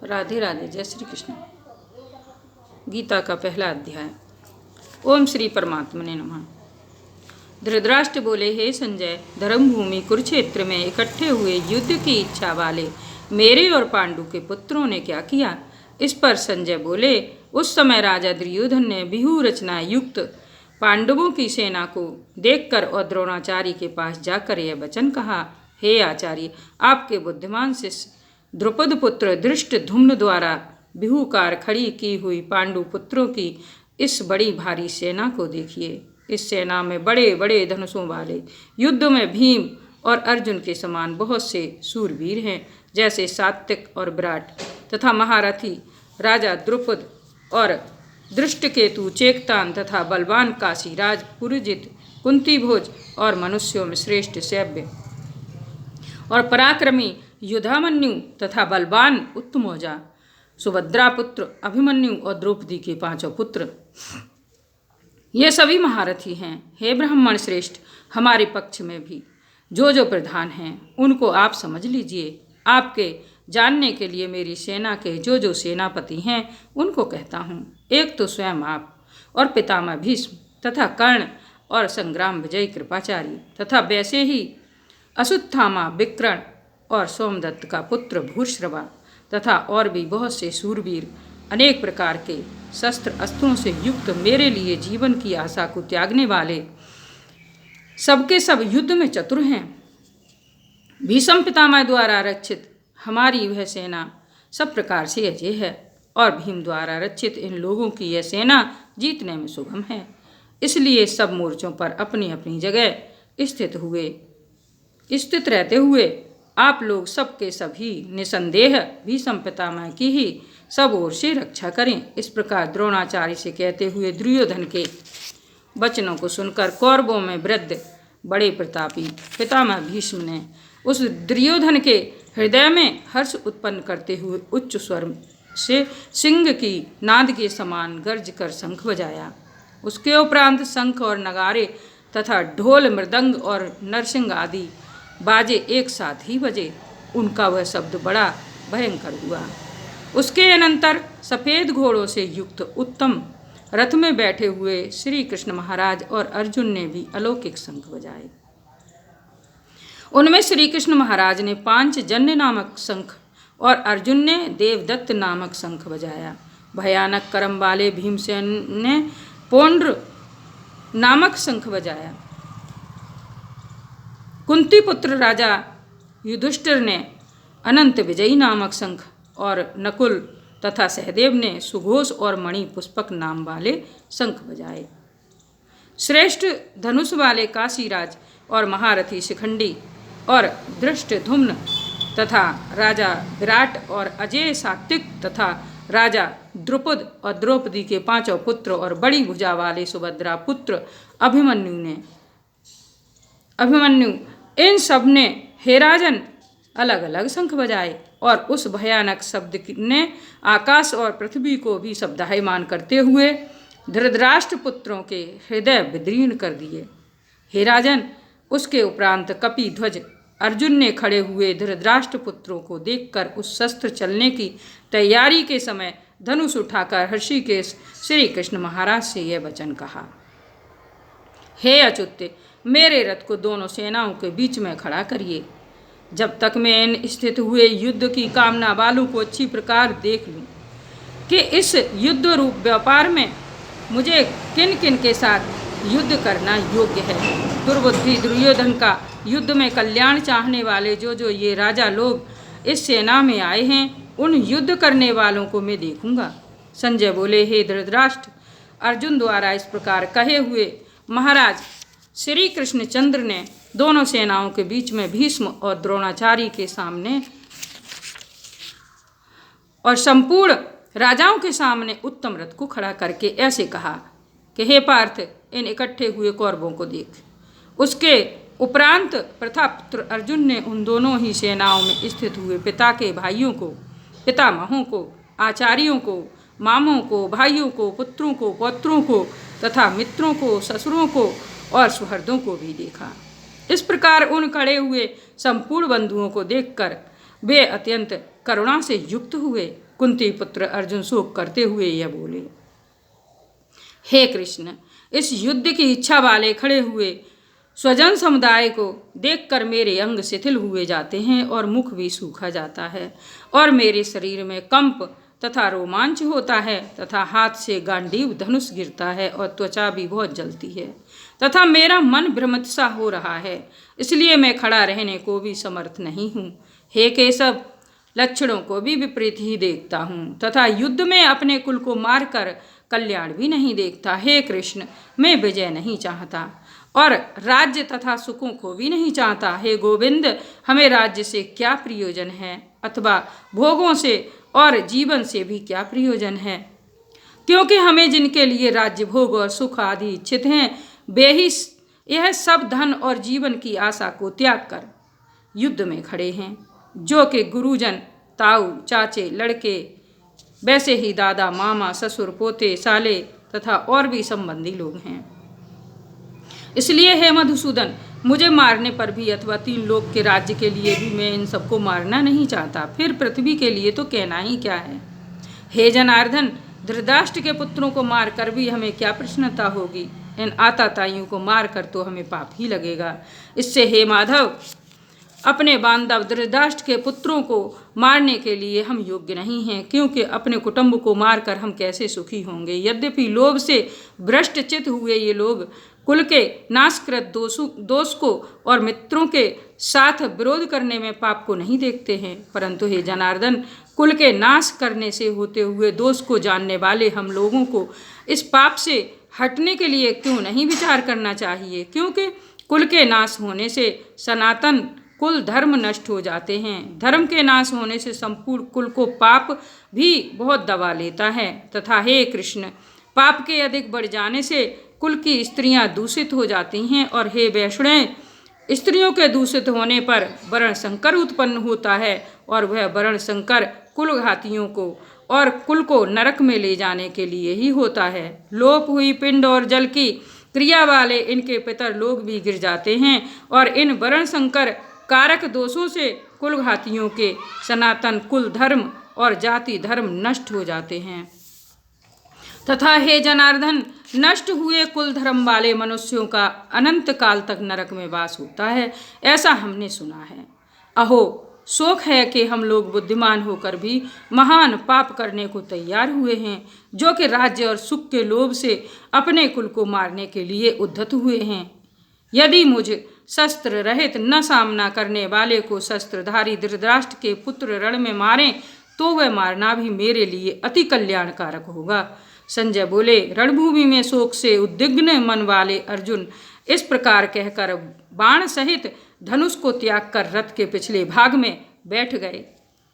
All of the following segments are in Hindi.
राधे राधे। जय श्री कृष्ण। गीता का पहला अध्याय। ओम श्री परमात्मने नमः। धृतराष्ट्र बोले, हे संजय, धर्मभूमि कुरुक्षेत्र में इकट्ठे हुए युद्ध की इच्छा वाले मेरे और पांडु के पुत्रों ने क्या किया? इस पर संजय बोले, उस समय राजा दुर्योधन ने व्यूह रचना युक्त पांडवों की सेना को देखकर और द्रोणाचार्य के पास जाकर यह वचन कहा, हे आचार्य, आपके बुद्धिमान शिष्य द्रुपद पुत्र धृष्टद्युम्न द्वारा व्यूहकार खड़ी की हुई पांडु पुत्रों की इस बड़ी भारी सेना को देखिए। इस सेना में बड़े बड़े धनुषों वाले युद्ध में भीम और अर्जुन के समान बहुत से सूरवीर हैं, जैसे सात्विक और विराट तथा महारथी राजा द्रुपद और दृष्टकेतु चेकतान तथा बलवान काशीराज पुरुजित कुंती भोज और मनुष्यों में श्रेष्ठ सैव्य और पराक्रमी युधामन्यु तथा बलवान उत्तमौजा सुभद्रा पुत्र अभिमन्यु और द्रौपदी के 5 पुत्र, ये सभी महारथी हैं। हे ब्राह्मण श्रेष्ठ, हमारे पक्ष में भी जो प्रधान हैं उनको आप समझ लीजिए। आपके जानने के लिए मेरी सेना के जो सेनापति हैं उनको कहता हूँ। एक तो स्वयं आप और पितामह भीष्म तथा कर्ण और संग्राम विजय कृपाचार्य तथा वैसे ही अश्वत्थामा विकर्ण और सोमदत्त का पुत्र भूश्रवा तथा और भी बहुत से सूरवीर अनेक प्रकार के शस्त्र अस्त्रों से युक्त मेरे लिए जीवन की आशा को त्यागने वाले सबके सब युद्ध में चतुर हैं। भीष्म पितामह द्वारा रक्षित हमारी वह सेना सब प्रकार से अजय है और भीम द्वारा रक्षित इन लोगों की यह सेना जीतने में सुगम है। इसलिए सब मोर्चों पर अपनी अपनी जगह स्थित रहते हुए आप लोग सबके सभी निसंदेह भीष्म पितामह की ही सब ओर से रक्षा करें। इस प्रकार द्रोणाचार्य से कहते हुए दुर्योधन के वचनों को सुनकर कौरवों में वृद्ध बड़े प्रतापी पितामह भीष्म ने उस दुर्योधन के हृदय में हर्ष उत्पन्न करते हुए उच्च स्वर से सिंह की नाद के समान गर्ज कर शंख बजाया। उसके उपरांत शंख और नगारे तथा ढोल मृदंग और नरसिंह आदि बाजे एक साथ ही बजे। उनका वह शब्द बड़ा भयंकर हुआ। उसके अनंतर सफ़ेद घोड़ों से युक्त उत्तम रथ में बैठे हुए श्री कृष्ण महाराज और अर्जुन ने भी अलौकिक शंख बजाए। उनमें श्री कृष्ण महाराज ने पांचजन्य नामक शंख और अर्जुन ने देवदत्त नामक शंख बजाया। भयानक कर्म वाले भीमसेन ने पौंड्र नामक शंख बजाया। कुंती पुत्र राजा युधिष्ठिर ने अनंत विजयी नामक शंख और नकुल तथा सहदेव ने सुघोष और मणि पुष्पक नाम वाले शंख बजाए। श्रेष्ठ धनुष वाले काशीराज और महारथी शिखंडी और धृष्टद्युम्न तथा राजा विराट और अजय सात्विक तथा राजा द्रुपद और द्रौपदी के 5 पुत्र और बड़ी भुजा वाले सुभद्रा पुत्र अभिमन्यु इन सब ने हे राजन अलग अलग शंख बजाए और उस भयानक शब्द ने आकाश और पृथ्वी को भी शब्दायमान करते हुए धृतराष्ट्र पुत्रों के हृदय विदीर्ण कर दिए। हे राजन, उसके उपरांत कपिध्वज अर्जुन ने खड़े हुए धृतराष्ट्र पुत्रों को देखकर उस शस्त्र चलने की तैयारी के समय धनुष उठाकर हर्षिकेश श्री कृष्ण महाराज से यह वचन कहा, हे अच्युत, मेरे रथ को दोनों सेनाओं के बीच में खड़ा करिए, जब तक मैं इन स्थित हुए युद्ध की कामना वालों को अच्छी प्रकार देख लूं कि इस युद्ध रूप व्यापार में मुझे किन किन के साथ युद्ध करना योग्य है। दुर्बुद्धि दुर्योधन का युद्ध में कल्याण चाहने वाले जो ये राजा लोग इस सेना में आए हैं, उन युद्ध करने वालों को मैं देखूंगा। संजय बोले, हे धृतराष्ट्र, अर्जुन द्वारा इस प्रकार कहे हुए महाराज श्री कृष्णचंद्र ने दोनों सेनाओं के बीच में भीष्म और द्रोणाचार्य के सामने और संपूर्ण राजाओं के सामने उत्तम रथ को खड़ा करके ऐसे कहा कि हे पार्थ, इन इकट्ठे हुए कौरवों को देख। उसके उपरांत प्रथापुत्र अर्जुन ने उन दोनों ही सेनाओं में स्थित हुए पिता के भाइयों को, पितामहों को, आचार्यों को, मामों को, भाइयों को, पुत्रों को, पौत्रों को तथा मित्रों को, ससुरों को और सुहृदों को भी देखा। इस प्रकार उन खड़े हुए संपूर्ण बंधुओं को देखकर वे अत्यंत करुणा से युक्त हुए कुंती पुत्र अर्जुन शोक करते हुए यह बोले, हे कृष्ण, इस युद्ध की इच्छा वाले खड़े हुए स्वजन समुदाय को देखकर मेरे अंग शिथिल हुए जाते हैं और मुख भी सूखा जाता है और मेरे शरीर में कंप तथा रोमांच होता है तथा हाथ से गांडीव धनुष गिरता है और त्वचा भी बहुत जलती है तथा मेरा मन भ्रमित सा हो रहा है, इसलिए मैं खड़ा रहने को भी समर्थ नहीं हूँ। हे केशव, लक्षणों को भी विपरीत ही देखता हूँ तथा युद्ध में अपने कुल को मारकर कल्याण भी नहीं देखता। हे कृष्ण, मैं विजय नहीं चाहता और राज्य तथा सुखों को भी नहीं चाहता। हे गोविंद, हमें राज्य से क्या प्रयोजन है अथवा भोगों से और जीवन से भी क्या प्रयोजन है, क्योंकि हमें जिनके लिए राज्य भोग और सुख आदि इच्छित हैं वे ही यह सब धन और जीवन की आशा को त्याग कर युद्ध में खड़े हैं, जो कि गुरुजन, ताऊ, चाचे, लड़के, वैसे ही दादा, मामा, ससुर, पोते, साले तथा और भी संबंधी लोग हैं। इसलिए हे मधुसूदन, मुझे मारने पर भी अथवा 3 लोक के राज्य के लिए भी मैं इन सबको मारना नहीं चाहता, फिर पृथ्वी के लिए तो कहना ही क्या है। हे जनार्दन, धृतराष्ट्र के पुत्रों को मारकर भी हमें क्या प्रसन्नता होगी, इन आताताइयों को मारकर तो हमें पाप ही लगेगा। इससे हे माधव, अपने बांधव धृतराष्ट्र के पुत्रों को मारने के लिए हम योग्य नहीं हैं, क्योंकि अपने कुटुंब को मारकर हम कैसे सुखी होंगे। यद्यपि लोभ से भ्रष्ट चित्त हुए ये लोग कुल के नाशकृत दोष को और मित्रों के साथ विरोध करने में पाप को नहीं देखते हैं, परंतु हे जनार्दन, कुल के नाश करने से होते हुए दोष को जानने वाले हम लोगों को इस पाप से हटने के लिए क्यों नहीं विचार करना चाहिए, क्योंकि कुल के नाश होने से सनातन कुल धर्म नष्ट हो जाते हैं। धर्म के नाश होने से संपूर्ण कुल को पाप भी बहुत दबा लेता है तथा हे कृष्ण, पाप के अधिक बढ़ जाने से कुल की स्त्रियां दूषित हो जाती हैं और हे वैष्णव, स्त्रियों के दूषित होने पर वर्ण संकर उत्पन्न होता है और वह वर्ण संकर कुलघातियों को और कुल को नरक में ले जाने के लिए ही होता है। लोप हुई पिंड और जल की क्रिया वाले इनके पितर लोग भी गिर जाते हैं और इन वर्ण संकर कारक दोषों से कुलघातियों के सनातन कुल धर्म और जाति धर्म नष्ट हो जाते हैं तथा हे जनार्दन, नष्ट हुए कुल धर्म वाले मनुष्यों का अनंत काल तक नरक में वास होता है, ऐसा हमने सुना है। अहो, शोक है कि हम लोग बुद्धिमान होकर भी महान पाप करने को तैयार हुए हैं, जो कि राज्य और सुख के लोभ से अपने कुल को मारने के लिए उद्धत हुए हैं। यदि मुझ शस्त्र रहित न सामना करने वाले को शस्त्रधारी धृतराष्ट्र के पुत्र रण में मारें तो वह मारना भी मेरे लिए अति कल्याणकारक होगा। संजय बोले, रणभूमि में शोक से उद्विग्न मन वाले अर्जुन इस प्रकार कहकर बाण सहित धनुष को त्याग कर रथ के पिछले भाग में बैठ गए।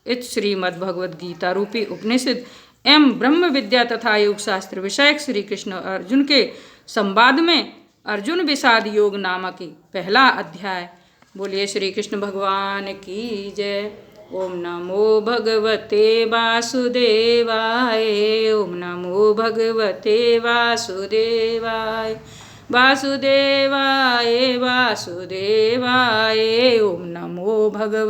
इस श्रीमद् भगवद गीता रूपी उपनिषद एवं ब्रह्म विद्या तथा योग शास्त्र विषयक श्री कृष्ण अर्जुन के संवाद में अर्जुन विषाद योग नामक पहला अध्याय। बोलिए श्री कृष्ण भगवान की जय। ओम नमो भगवते वासुदेवाय। ओम नमो भगवते वासुदेवाय। वासुदेवाय वासुदेवाय। ओम नमो भगवते